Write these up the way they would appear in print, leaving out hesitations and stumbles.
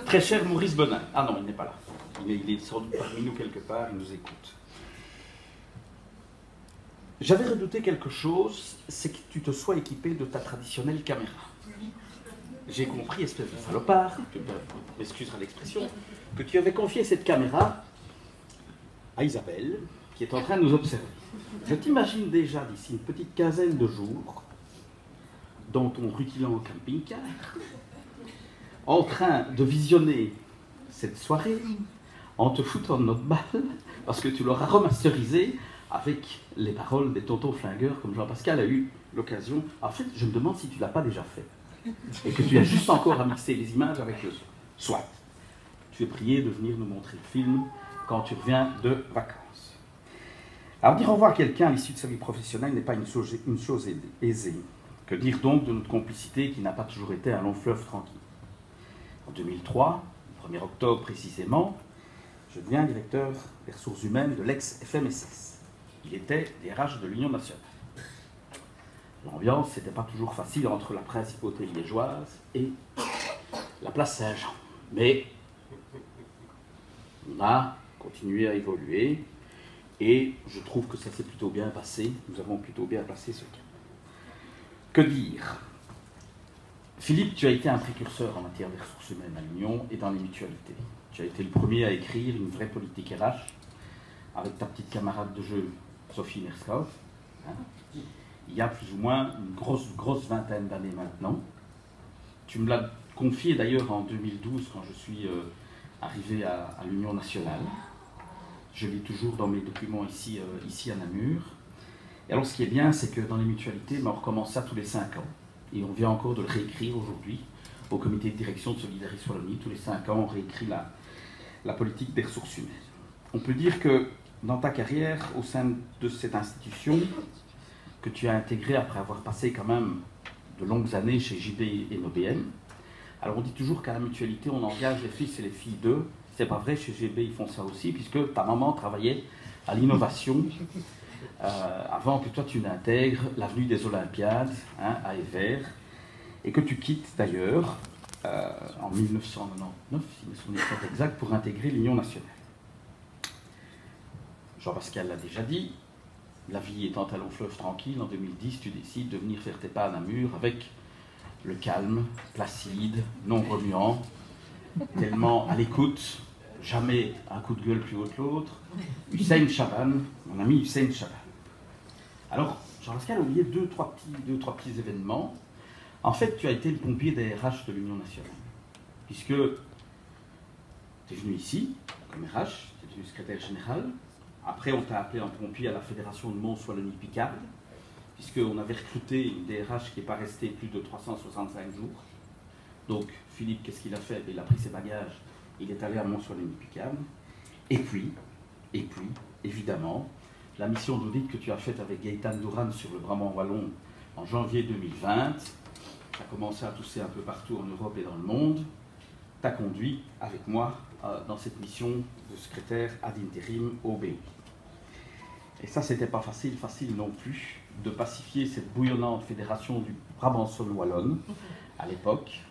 Très cher Maurice Bonin. Ah non, il n'est pas là. Il est sans doute parmi nous quelque part, il nous écoute. J'avais redouté quelque chose, c'est que tu te sois équipé de ta traditionnelle caméra. J'ai compris, espèce de salopard, tu m'excuseras l'expression, que tu avais confié cette caméra à Isabelle, qui est en train de nous observer. Je t'imagine déjà d'ici une petite quinzaine de jours, dans ton rutilant camping-car, en train de visionner cette soirée, en te foutant de notre balle, parce que tu l'auras remasterisé avec les paroles des tontons flingueurs, comme Jean-Pascal a eu l'occasion. En fait, je me demande si tu ne l'as pas déjà fait, et que tu as juste encore à mixer les images avec le son. Soit, tu es prié de venir nous montrer le film quand tu reviens de vacances. Alors, dire au revoir à quelqu'un à l'issue de sa vie professionnelle n'est pas une chose aisée. Que dire donc de notre complicité qui n'a pas toujours été un long fleuve tranquille. En 2003, le 1er octobre précisément, je deviens directeur des ressources humaines de l'ex-FMSS. Il était DRH de l'Union nationale. L'ambiance n'était pas toujours facile entre la principauté liégeoise et la place Saint-Jean. Mais on a continué à évoluer et je trouve que ça s'est plutôt bien passé. Nous avons plutôt bien passé ce cap. Que dire ? Philippe, tu as été un précurseur en matière des ressources humaines à l'Union et dans les mutualités. Tu as été le premier à écrire une vraie politique RH avec ta petite camarade de jeu, Sophie Nerskov. Il y a plus ou moins une grosse vingtaine d'années maintenant. Tu me l'as confié d'ailleurs en 2012 quand je suis arrivé à l'Union nationale. Je lis toujours dans mes documents ici à Namur. Et alors ce qui est bien, c'est que dans les mutualités, on recommence ça tous les 5 ans. Et on vient encore de le réécrire aujourd'hui au comité de direction de Solidaris Wallonie. Tous les 5 ans, on réécrit la politique des ressources humaines. On peut dire que dans ta carrière, au sein de cette institution, que tu as intégrée après avoir passé quand même de longues années chez JB et NOBM, alors on dit toujours qu'à la mutualité, on engage les fils et les filles d'eux. C'est pas vrai, chez GB, ils font ça aussi, puisque ta maman travaillait à l'innovation avant que toi tu n'intègres l'avenue des Olympiades à Evere, et que tu quittes d'ailleurs en 1999, si mes souvenirs sont exacts, pour intégrer l'Union nationale. Jean-Pascal l'a déjà dit, la vie étant à long fleuve tranquille, en 2010, tu décides de venir faire tes pas à Namur avec le calme, placide, non remuant, tellement à l'écoute, jamais un coup de gueule plus haut que l'autre. Hussein Chaban, mon ami Hussein Chaban. Alors, Jean-Pascal a oublié deux, trois petits événements. En fait, tu as été le pompier des RH de l'Union nationale, puisque tu es venu ici, comme RH, tu es devenu secrétaire général. Après, on t'a appelé en pompier à la Fédération de Mons-Wallonie-Picard, puisqu'on avait recruté une DRH qui n'est pas restée plus de 365 jours. Donc, Philippe, qu'est-ce qu'il a fait? Il a pris ses bagages, il est allé à Mons-Wallonie-Picard. Et puis, évidemment, la mission d'audit que tu as faite avec Gaëtan Douran sur le Brabant wallon en janvier 2020, ça a commencé à tousser un peu partout en Europe et dans le monde, t'a conduit avec moi dans cette mission de secrétaire ad interim au BO. Et ça, c'était pas facile non plus, de pacifier cette bouillonnante fédération du Brabançonne wallonne à l'époque.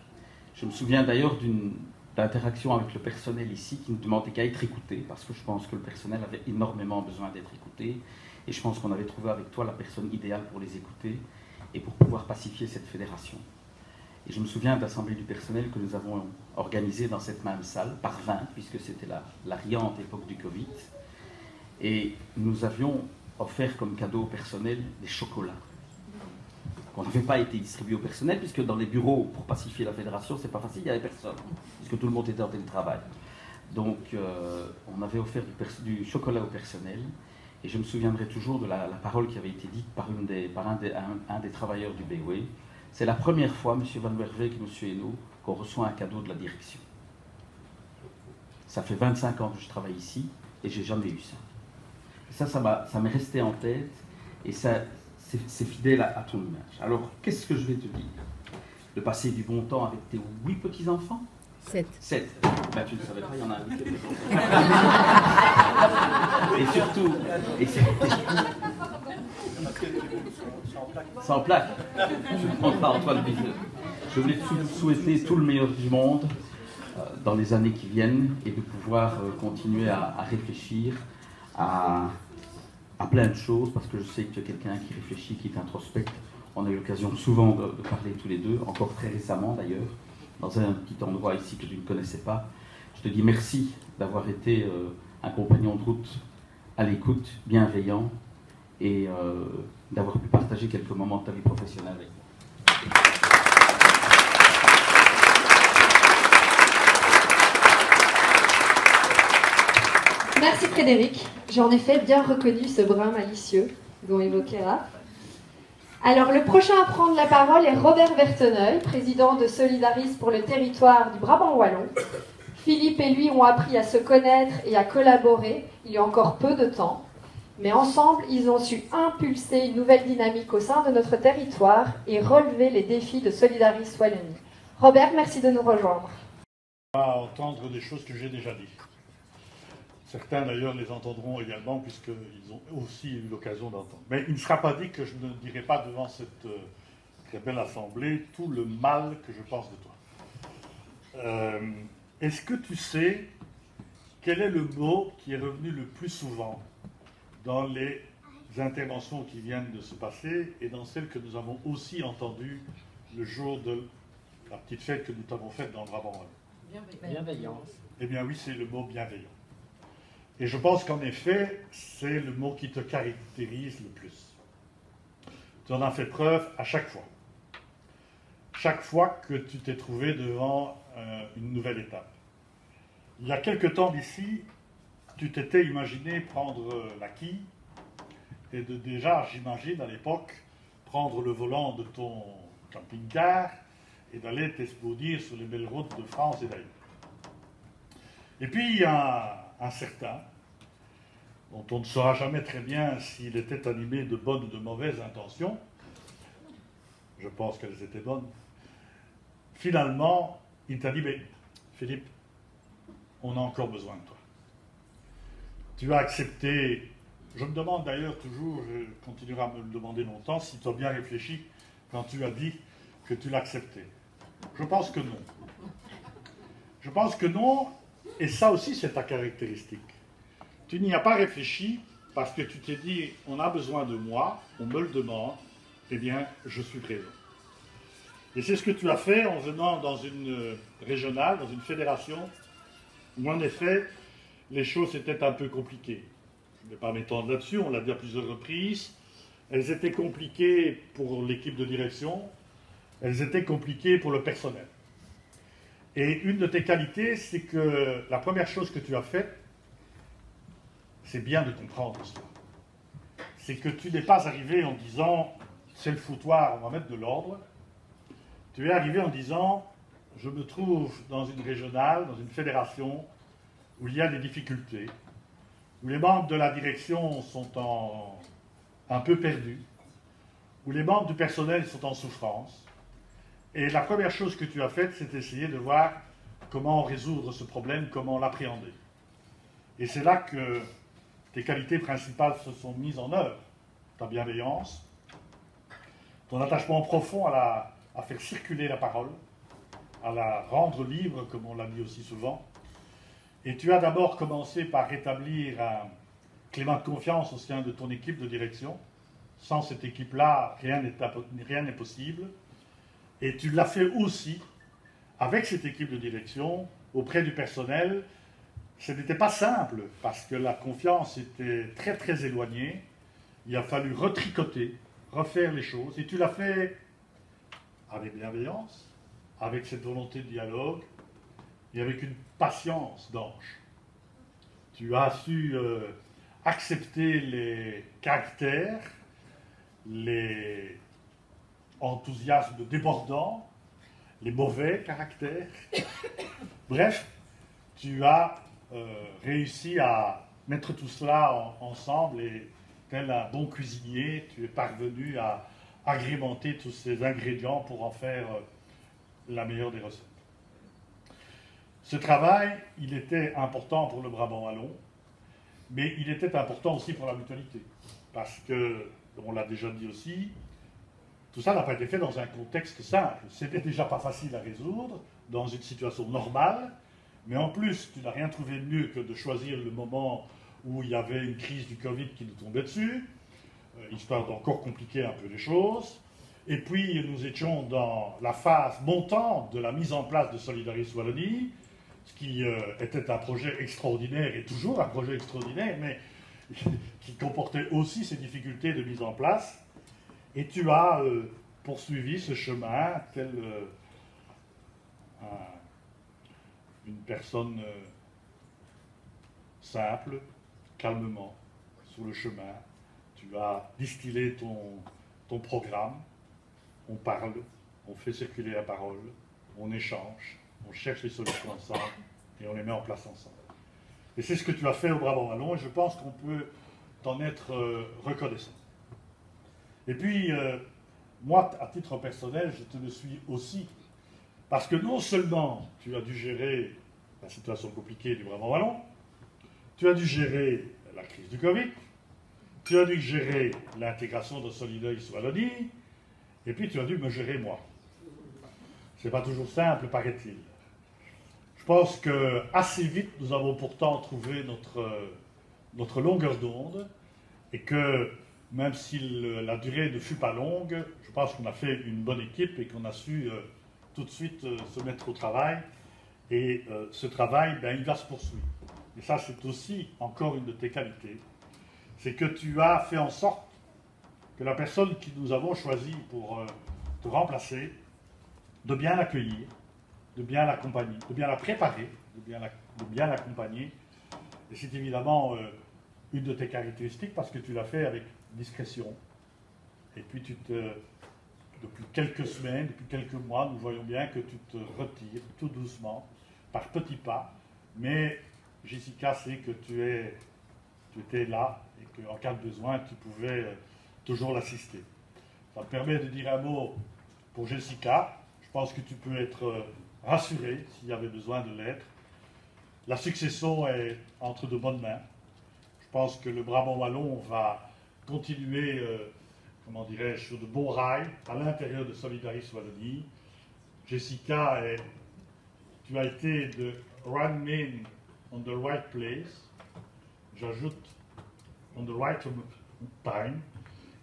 Je me souviens d'ailleurs d'une interaction avec le personnel ici qui ne demandait qu'à être écouté, parce que je pense que le personnel avait énormément besoin d'être écouté, et je pense qu'on avait trouvé avec toi la personne idéale pour les écouter et pour pouvoir pacifier cette fédération. Et je me souviens de l'assemblée du personnel que nous avons organisée dans cette même salle, par 20, puisque c'était la riante époque du Covid, et nous avions offert comme cadeau au personnel des chocolats. On n'avait pas été distribué au personnel, puisque dans les bureaux, pour pacifier la fédération, c'est pas facile, il n'y avait personne, puisque tout le monde était en télétravail. Donc, on avait offert du chocolat au personnel, et je me souviendrai toujours de la parole qui avait été dite par un des travailleurs du BOE. C'est la première fois, M. Van Werveek et M. Hainaut, qu'on reçoit un cadeau de la direction. Ça fait 25 ans que je travaille ici, et j'ai jamais eu ça. Ça m'est resté en tête, et ça... c'est fidèle à ton image. Alors, qu'est-ce que je vais te dire? De passer du bon temps avec tes 8 petits-enfants? 7. 7. Ben, tu ne savais pas, il y en a un qui est Et surtout... Sans plaque. Je ne demande pas Antoine Bizeux. Je voulais te souhaiter tout le meilleur du monde dans les années qui viennent et de pouvoir continuer à réfléchir à plein de choses, parce que je sais que tu es quelqu'un qui réfléchit, qui t'introspecte. On a eu l'occasion souvent de parler tous les deux, encore très récemment d'ailleurs, dans un petit endroit ici que tu ne connaissais pas. Je te dis merci d'avoir été un compagnon de route à l'écoute, bienveillant, et d'avoir pu partager quelques moments de ta vie professionnelle avec moi. Merci Frédéric. J'ai en effet bien reconnu ce brin malicieux dont évoquait Raph. Alors, le prochain à prendre la parole est Robert Verteneuil, président de Solidaris pour le territoire du Brabant Wallon. Philippe et lui ont appris à se connaître et à collaborer il y a encore peu de temps, mais ensemble, ils ont su impulser une nouvelle dynamique au sein de notre territoire et relever les défis de Solidaris Wallonie. Robert, merci de nous rejoindre. On va entendre des choses que j'ai déjà dites. Certains d'ailleurs les entendront également puisqu'ils ont aussi eu l'occasion d'entendre. Mais il ne sera pas dit que je ne dirai pas devant cette très belle assemblée tout le mal que je pense de toi. Est-ce que tu sais quel est le mot qui est revenu le plus souvent dans les interventions qui viennent de se passer et dans celles que nous avons aussi entendues le jour de la petite fête que nous avons faite dans le Brabant Wallon? Bienveillance. Eh bien oui, c'est le mot bienveillant. Et je pense qu'en effet, c'est le mot qui te caractérise le plus. Tu en as fait preuve à chaque fois. Chaque fois que tu t'es trouvé devant une nouvelle étape. Il y a quelque temps d'ici, tu t'étais imaginé prendre la quille et de déjà, j'imagine, à l'époque, prendre le volant de ton camping-car et d'aller t'explodir sur les belles routes de France et d'ailleurs. Et puis, il y a un certain, dont on ne saura jamais très bien s'il était animé de bonnes ou de mauvaises intentions, je pense qu'elles étaient bonnes, finalement, il t'a dit, mais Philippe, on a encore besoin de toi. Tu as accepté, je me demande d'ailleurs toujours, je continuerai à me le demander longtemps, si tu as bien réfléchi quand tu as dit que tu l'acceptais. Je pense que non. Je pense que non, et ça aussi c'est ta caractéristique. Tu n'y as pas réfléchi parce que tu t'es dit, on a besoin de moi, on me le demande, eh bien, je suis présent. Et c'est ce que tu as fait en venant dans une régionale, dans une fédération, où en effet, les choses étaient un peu compliquées. Je ne vais pas m'étendre là-dessus, on l'a dit à plusieurs reprises. Elles étaient compliquées pour l'équipe de direction, elles étaient compliquées pour le personnel. Et une de tes qualités, c'est que la première chose que tu as faite, c'est bien de comprendre cela. C'est que tu n'es pas arrivé en disant « c'est le foutoir, on va mettre de l'ordre ». Tu es arrivé en disant « je me trouve dans une régionale, dans une fédération où il y a des difficultés, où les membres de la direction sont un peu perdus, où les membres du personnel sont en souffrance. Et la première chose que tu as faite, c'est essayer de voir comment résoudre ce problème, comment l'appréhender. Et c'est là que tes qualités principales se sont mises en œuvre. Ta bienveillance, ton attachement profond à faire circuler la parole, à la rendre libre, comme on l'a dit aussi souvent. Et tu as d'abord commencé par rétablir un climat de confiance au sein de ton équipe de direction. Sans cette équipe-là, rien n'est possible. Et tu l'as fait aussi avec cette équipe de direction, auprès du personnel. Ce n'était pas simple, parce que la confiance était très très éloignée. Il a fallu retricoter, refaire les choses. Et tu l'as fait avec bienveillance, avec cette volonté de dialogue, et avec une patience d'ange. Tu as su accepter les caractères, les enthousiasmes débordants, les mauvais caractères. Bref, tu as réussi à mettre tout cela ensemble et tel un bon cuisinier, tu es parvenu à agrémenter tous ces ingrédients pour en faire la meilleure des recettes. Ce travail, il était important pour le Brabant Wallon, mais il était important aussi pour la mutualité. Parce que, on l'a déjà dit aussi, tout ça n'a pas été fait dans un contexte simple. C'était déjà pas facile à résoudre, dans une situation normale, Mais en plus, tu n'as rien trouvé de mieux que de choisir le moment où il y avait une crise du Covid qui nous tombait dessus, histoire d'encore compliquer un peu les choses. Et puis, nous étions dans la phase montante de la mise en place de Solidaris Wallonie, ce qui était un projet extraordinaire, et toujours un projet extraordinaire, mais qui comportait aussi ses difficultés de mise en place. Et tu as poursuivi ce chemin tel une personne simple, calmement, sur le chemin. Tu as distillé ton programme. On parle, on fait circuler la parole, on échange, on cherche les solutions ensemble et on les met en place ensemble. Et c'est ce que tu as fait au Brabant Wallon et je pense qu'on peut t'en être reconnaissant. Et puis, moi, à titre personnel, je te le suis aussi parce que non seulement tu as dû gérer la situation compliquée du Brabant Wallon, tu as dû gérer la crise du Covid, tu as dû gérer l'intégration de Solidaris Wallonie, et puis tu as dû me gérer moi. C'est pas toujours simple, paraît-il. Je pense que assez vite, nous avons pourtant trouvé notre longueur d'onde, et que même si la durée ne fut pas longue, je pense qu'on a fait une bonne équipe et qu'on a su tout de suite se mettre au travail. Et ce travail, ben, il va se poursuivre. Et ça, c'est aussi encore une de tes qualités. C'est que tu as fait en sorte que la personne que nous avons choisie pour te remplacer, de bien l'accueillir, de bien l'accompagner, de bien la préparer, de bien l'accompagner. Et c'est évidemment une de tes caractéristiques parce que tu l'as fait avec discrétion. Et puis depuis quelques semaines, depuis quelques mois, nous voyons bien que tu te retires tout doucement, par petits pas. Mais Jessica sait que tu étais là et qu'en cas de besoin, tu pouvais toujours l'assister. Ça me permet de dire un mot pour Jessica. Je pense que tu peux être rassuré s'il y avait besoin de l'être. La succession est entre de bonnes mains. Je pense que le Brabant Wallon va continuer, comment dirais-je, sur de bons rails à l'intérieur de Solidaris Wallonie. Jessica, tu as été de right man on the right place. J'ajoute on the right time.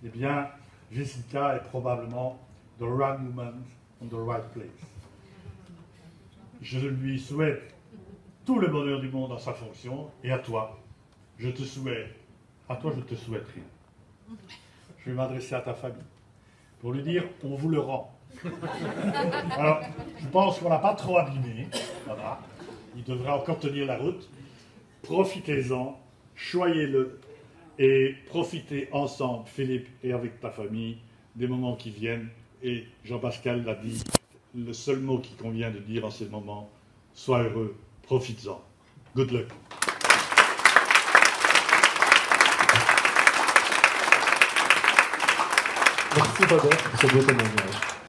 Eh bien, Jessica est probablement the right woman on the right place. Je lui souhaite tout le bonheur du monde dans sa fonction, et à toi, je te souhaite rien. Je vais m'adresser à ta famille pour lui dire, on vous le rend. Alors, je pense qu'on l'a pas trop abîmé, voilà. Il devrait encore tenir la route. Profitez-en, choyez-le, et profitez ensemble, Philippe, et avec ta famille, des moments qui viennent. Et Jean-Pascal l'a dit, le seul mot qui convient de dire en ces moments, sois heureux, profites-en. Good luck. Merci Robert pour ce beau témoignage.